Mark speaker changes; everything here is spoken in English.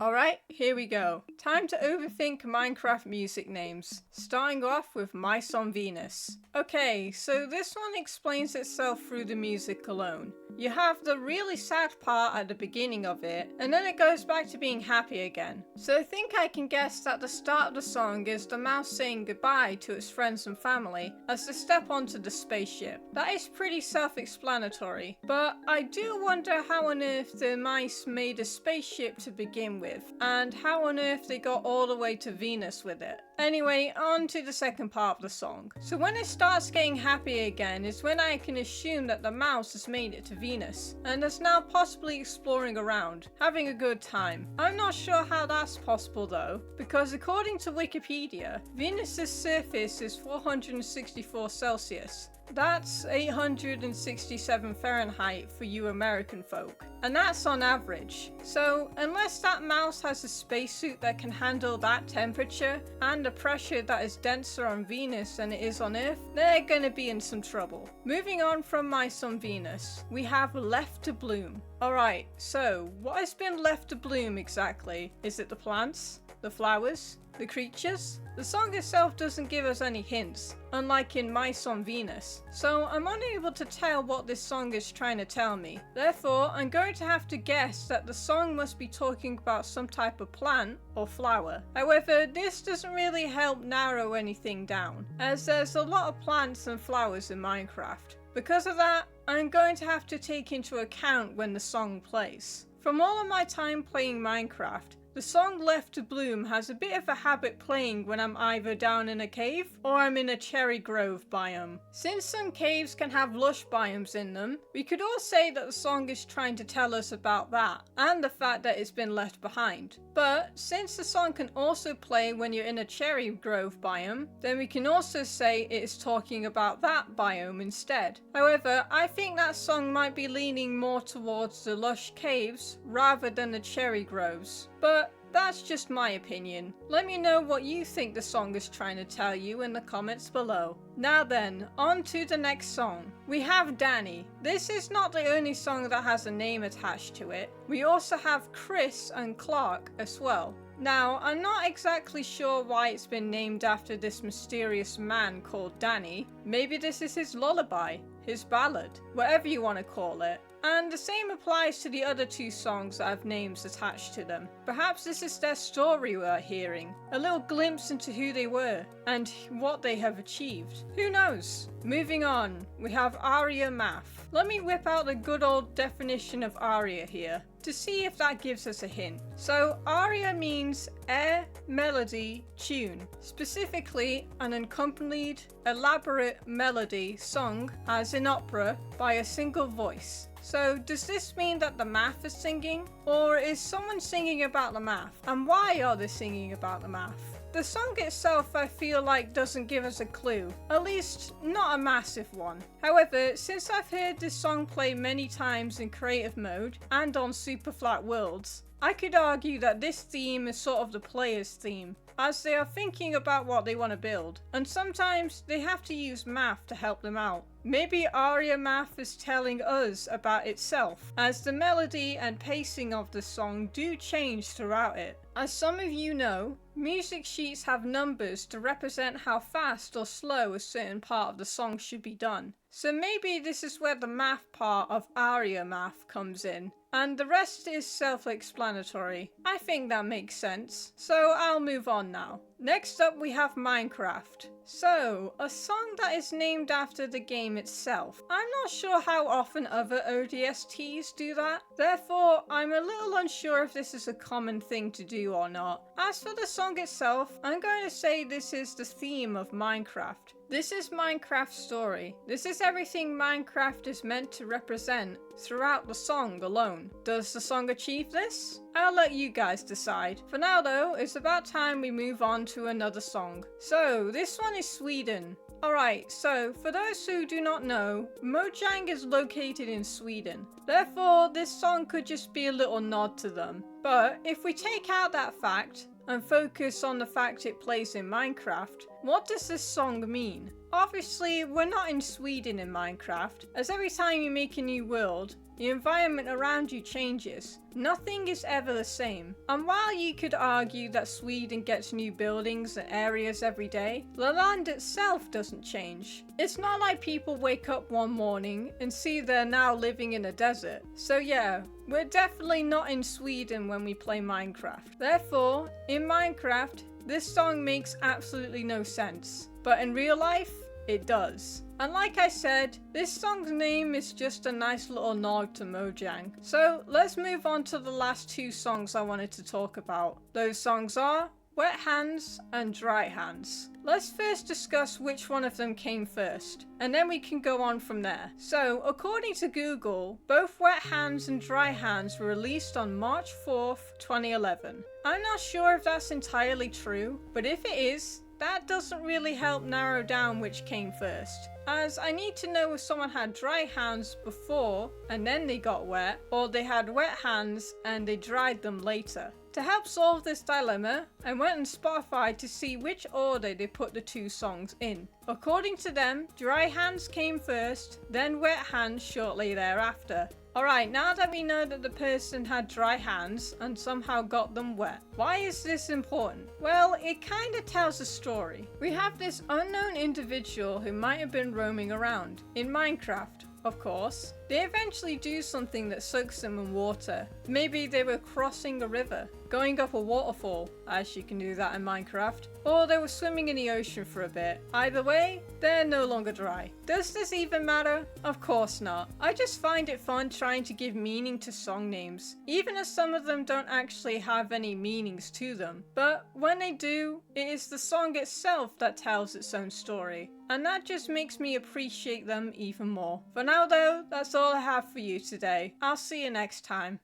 Speaker 1: Alright, here we go. Time to overthink Minecraft music names. Starting off with Mice on Venus. Okay, so this one explains itself through the music alone. You have the really sad part at the beginning of it, and then it goes back to being happy again. So I think I can guess that the start of the song is the mouse saying goodbye to its friends and family as they step onto the spaceship. That is pretty self-explanatory, but I do wonder how on earth the mice made a spaceship to begin with, and how on earth they got all the way to Venus with it. Anyway, on to the second part of the song. So when it starts getting happy again is when I can assume that the mouse has made it to Venus, and is now possibly exploring around, having a good time. I'm not sure how that's possible though, because according to Wikipedia, Venus's surface is 464 Celsius. That's 867 Fahrenheit for you American folk. And that's on average. So unless that mouse has a spacesuit that can handle that temperature and a pressure that is denser on Venus than it is on Earth, they're gonna be in some trouble. Moving on from Mice on Venus, we have Left to Bloom. Alright, so what has been left to bloom exactly? Is it the plants? The flowers? The creatures? The song itself doesn't give us any hints, unlike in Mice on Venus, so I'm unable to tell what this song is trying to tell me. Therefore, I'm going to have to guess that the song must be talking about some type of plant or flower. However, this doesn't really help narrow anything down, as there's a lot of plants and flowers in Minecraft. Because of that, I'm going to have to take into account when the song plays. From all of my time playing Minecraft, the song Left to Bloom has a bit of a habit playing when I'm either down in a cave or I'm in a cherry grove biome. Since some caves can have lush biomes in them, we could all say that the song is trying to tell us about that and the fact that it's been left behind. But since the song can also play when you're in a cherry grove biome, then we can also say it is talking about that biome instead. However, I think that song might be leaning more towards the lush caves rather than the cherry groves. But that's just my opinion. Let me know what you think the song is trying to tell you in the comments below. Now then, on to the next song. We have Danny. This is not the only song that has a name attached to it. We also have Chris and Clark as well. Now, I'm not exactly sure why it's been named after this mysterious man called Danny. Maybe this is his lullaby, his ballad, whatever you want to call it. And the same applies to the other two songs that have names attached to them. Perhaps this is their story we're hearing, a little glimpse into who they were and what they have achieved. Who knows? Moving on, we have aria math. Let me whip out the good old definition of aria here to see if that gives us a hint. So aria means air, melody, tune. Specifically, an accompanied, elaborate melody sung, as in opera, by a single voice. So does this mean that the math is singing? Or is someone singing about the math? And why are they singing about the math? The song itself, I feel like, doesn't give us a clue, at least not a massive one. However, since I've heard this song play many times in creative mode and on super flat worlds, I could argue that this theme is sort of the player's theme, as they are thinking about what they want to build, and sometimes they have to use math to help them out. Maybe aria math is telling us about itself, as the melody and pacing of the song do change throughout it. As some of you know, music sheets have numbers to represent how fast or slow a certain part of the song should be done. So maybe this is where the math part of aria math comes in, and the rest is self-explanatory. I think that makes sense, so I'll move on now. Next up we have Minecraft. So, a song that is named after the game itself. I'm not sure how often other ODSTs do that, therefore I'm a little unsure if this is a common thing to do or not. As for the song itself, I'm going to say this is the theme of Minecraft. This is Minecraft's story. This is everything Minecraft is meant to represent throughout the song alone. Does the song achieve this? I'll let you guys decide. For now though, it's about time we move on to another song. So, this one is Sweden. Alright, so for those who do not know, Mojang is located in Sweden. Therefore, this song could just be a little nod to them. But if we take out that fact, and focus on the fact it plays in Minecraft, what does this song mean? Obviously, we're not in Sweden in Minecraft, as every time you make a new world, the environment around you changes. Nothing is ever the same. And while you could argue that Sweden gets new buildings and areas every day, the land itself doesn't change. It's not like people wake up one morning and see they're now living in a desert. So yeah, we're definitely not in Sweden when we play Minecraft. Therefore, in Minecraft, this song makes absolutely no sense. But in real life, it does. And like I said, this song's name is just a nice little nod to Mojang. So let's move on to the last two songs I wanted to talk about. Those songs are Wet Hands and Dry Hands. Let's first discuss which one of them came first, and then we can go on from there. So, according to Google, both Wet Hands and Dry Hands were released on March 4th, 2011. I'm not sure if that's entirely true, but if it is, that doesn't really help narrow down which came first, as I need to know if someone had dry hands before and then they got wet, or they had wet hands and they dried them later. To help solve this dilemma, I went on Spotify to see which order they put the two songs in. According to them, Dry Hands came first, then Wet Hands shortly thereafter. Alright, now that we know that the person had dry hands and somehow got them wet, why is this important? Well, it kinda tells a story. We have this unknown individual who might have been roaming around in Minecraft. Of course, they eventually do something that soaks them in water. Maybe they were crossing a river, going up a waterfall, as you can do that in Minecraft, or they were swimming in the ocean for a bit. Either way, they're no longer dry. Does this even matter? Of course not. I just find it fun trying to give meaning to song names, even as some of them don't actually have any meanings to them. But when they do, it is the song itself that tells its own story, and that just makes me appreciate them even more. For now though, that's all I have for you today. I'll see you next time.